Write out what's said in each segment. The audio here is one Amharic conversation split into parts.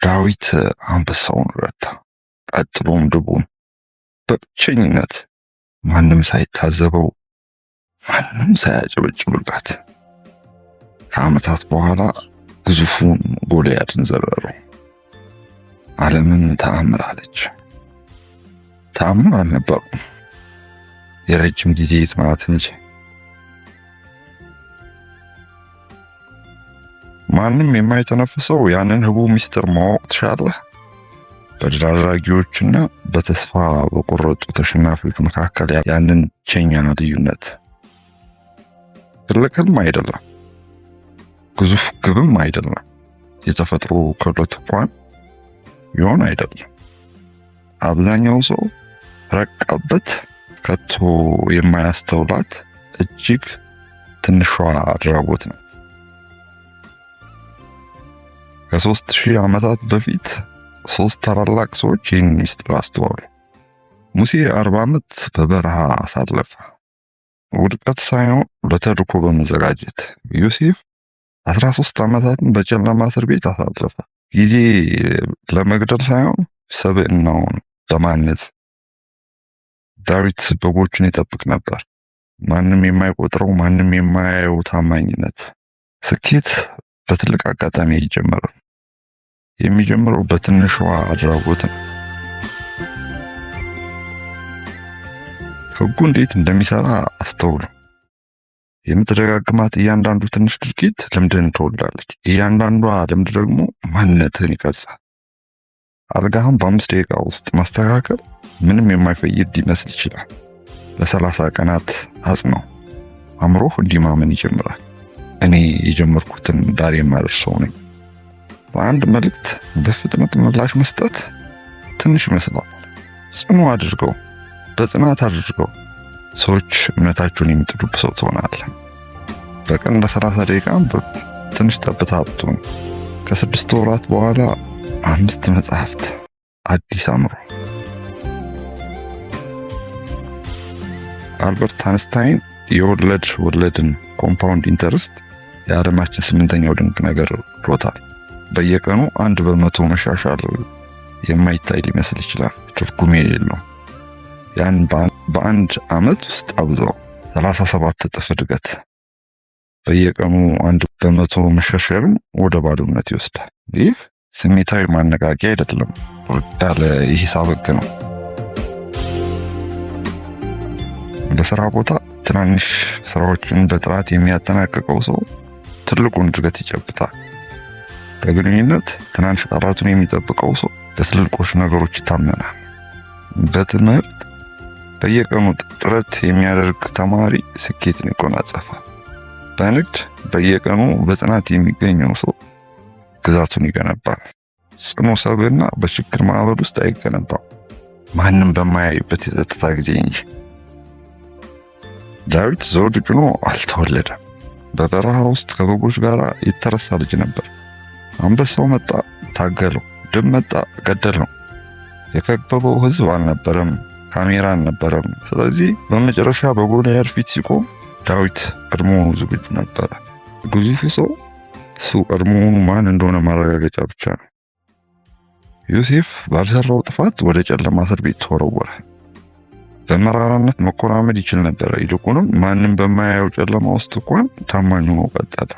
ዳዊት አንበሳውን ረታ። ቀጥሎም ድቡን በብቸኝነት ማንም ሳይታዘበው ማንም ሳያጨበጭብላት ከዓመታት በኋላ ግዙፉን ጎልያድን ዘረረው። ዓለምን ተአምር አለች። ተአምር አልነበረም፣ የረጅም ጊዜ ጽናት እንጂ። ማንም የማይተነፍሰው ያንን ህቡ ሚስጥር ማወቅ ትሻለህ? በድል አድራጊዎችና በተስፋ በቆረጡ ተሸናፊዎች መካከል ያንን ብቸኛ ልዩነት። ትልቅ ህልም አይደለም፣ ግዙፍ ግብም አይደለም፣ የተፈጥሮ ክህሎት እንኳን ይሆን አይደለም። አብዛኛው ሰው ረቃበት ከቶ የማያስተውላት እጅግ ትንሿ አድራጎት ነው። ከ3000 ዓመታት በፊት 3 ታላላቅ ሰዎች ይህን ሚስጥር አስተዋሉ። ሙሴ 40 ዓመት በበረሃ አሳለፈ፣ ውድቀት ሳይሆን ለተልእኮ በመዘጋጀት። ዮሴፍ 13 ዓመታትን በጨለማ እስር ቤት አሳለፈ፣ ጊዜ ለመግደል ሳይሆን ሰብዕናውን ለማነጽ። ዳዊት በጎችን ይጠብቅ ነበር፣ ማንም የማይቆጥረው ማንም የማያየው ታማኝነት። ስኬት በትልቅ አጋጣሚ አይጀመርም፣ የሚጀምረው በትንሿ አድራጎት ነው። ህጉ እንዴት እንደሚሰራ አስተውሉ። የምትደጋግማት እያንዳንዱ ትንሽ ድርጊት ልምድን ትወልዳለች። እያንዳንዷ ልምድ ደግሞ ማንነትህን ይቀርጻል። አልጋህን በ5 ደቂቃ ውስጥ ማስተካከል ምንም የማይፈይድ ሊመስል ይችላል። ለ30 ቀናት አጽናው፣ አእምሮህ እንዲማመን ይጀምራል። እኔ የጀመርኩትን ዳር የማደርሰው ነኝ። በአንድ መልእክት በፍጥነት ምላሽ መስጠት ትንሽ ይመስላል። ጽኑ አድርገው፣ በጽናት አድርገው። ሰዎች እምነታቸውን የሚጥሉብ ሰው ትሆናለህ። በቀን ለ30 ደቂቃ ትንሽ ጠብታ ብትሆን ከ6 ወራት በኋላ 5 መጽሐፍት፣ አዲስ አእምሮ። አልበርት አንስታይን ወለድን ኮምፓውንድ ኢንተረስት የዓለማችን 8ኛው ድንቅ ነገር ብሎታል። በየቀኑ 1% መሻሻል የማይታይ ሊመስል ይችላል፣ ትርጉም የሌለው። ያን በአንድ ዓመት ውስጥ አብዛው 37 እጥፍ እድገት። በየቀኑ 1% መሻሻልም ወደ ባዶነት ይወስዳል። ይህ ስሜታዊ ማነቃቂያ አይደለም፣ ያለ የሂሳብ ህግ ነው። በስራ ቦታ ትናንሽ ስራዎችን በጥራት የሚያጠናቅቀው ሰው ትልቁን እድገት ይጨብጣል። በግንኙነት ትናንሽ ቃላቱን የሚጠብቀው ሰው በትልልቆች ነገሮች ይታመናል። በትምህርት በየቀኑ ጥረት የሚያደርግ ተማሪ ስኬትን ይጎናጸፋል። በንግድ በየቀኑ በጽናት የሚገኘው ሰው ግዛቱን ይገነባል። ጽኑ ሰብዕና በችግር ማዕበል ውስጥ አይገነባም፣ ማንም በማያይበት የጸጥታ ጊዜ እንጂ። ዳዊት ዘውድ ጭኖ አልተወለደም። በበረሃ ውስጥ ከበጎች ጋር የተረሳ ልጅ ነበር። አንበሳው መጣ፣ ታገለው። ድብ መጣ፣ ገደለው። የከበበው ህዝብ አልነበረም፣ ካሜራ አልነበረም። ስለዚህ በመጨረሻ በጎልያድ ፊት ሲቆም ዳዊት ቀድሞውኑ ዝግጁ ነበረ። ግዙፉ ሰው እሱ ቀድሞውኑ ማን እንደሆነ ማረጋገጫ ብቻ ነው። ዮሴፍ ባልሰራው ጥፋት ወደ ጨለማ እስር ቤት ተወረወረ። በመራራነት መኮራመድ ይችል ነበረ። ይልቁንም ማንም በማያየው ጨለማ ውስጥ እንኳን ታማኝ ሆኖ ቀጠለ።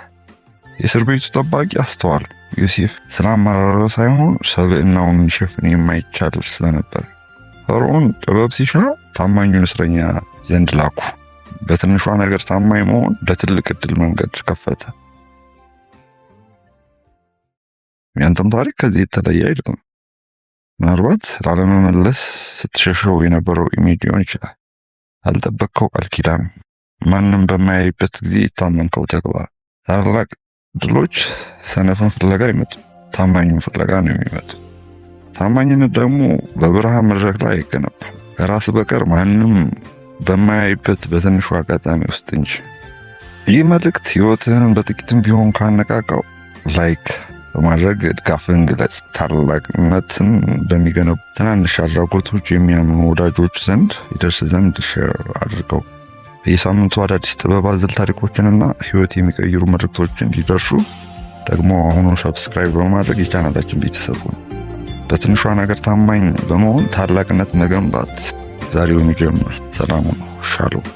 የእስር ቤቱ ጠባቂ አስተዋል። ዮሴፍ ስላማረረ ሳይሆን ሰብዕናውን ሊሸፍን የማይቻል ስለነበር። ፈርዖን ጥበብ ሲሻ ታማኙን እስረኛ ዘንድ ላኩ። በትንሿ ነገር ታማኝ መሆን ለትልቅ ዕድል መንገድ ከፈተ። ያንተም ታሪክ ከዚህ የተለየ አይደለም። ምናልባት ላለመመለስ ስትሸሸው የነበረው ኢሜጅ ሊሆን ይችላል። ያልጠበቅከው ቃል ኪዳን፣ ማንም በማያይበት ጊዜ የታመንከው ተግባር። ታላላቅ ድሎች ሰነፍን ፍለጋ አይመጡ፣ ታማኙን ፍለጋ ነው የሚመጡ። ታማኝነት ደግሞ በብርሃን መድረክ ላይ አይገነባም፣ ከራስ በቀር ማንም በማያይበት በትንሹ አጋጣሚ ውስጥ እንጂ። ይህ መልእክት ህይወትህን በጥቂትም ቢሆን ካነቃቃው ላይክ በማድረግ ድጋፍን ግለጽ። ታላቅነትን በሚገነቡ ትናንሽ አድራጎቶች የሚያምኑ ወዳጆች ዘንድ ይደርስ ዘንድ ሼር አድርገው። በየሳምንቱ አዳዲስ ጥበብ አዘል ታሪኮችንና ህይወት የሚቀይሩ መልእክቶችን ሊደርሱ ደግሞ አሁኑ ሰብስክራይብ በማድረግ የቻናላችን ቤተሰብ ሁኑ። በትንሿ ነገር ታማኝ በመሆን ታላቅነት መገንባት ዛሬውኑ ጀምር። ሰላም ነው። ሻሎም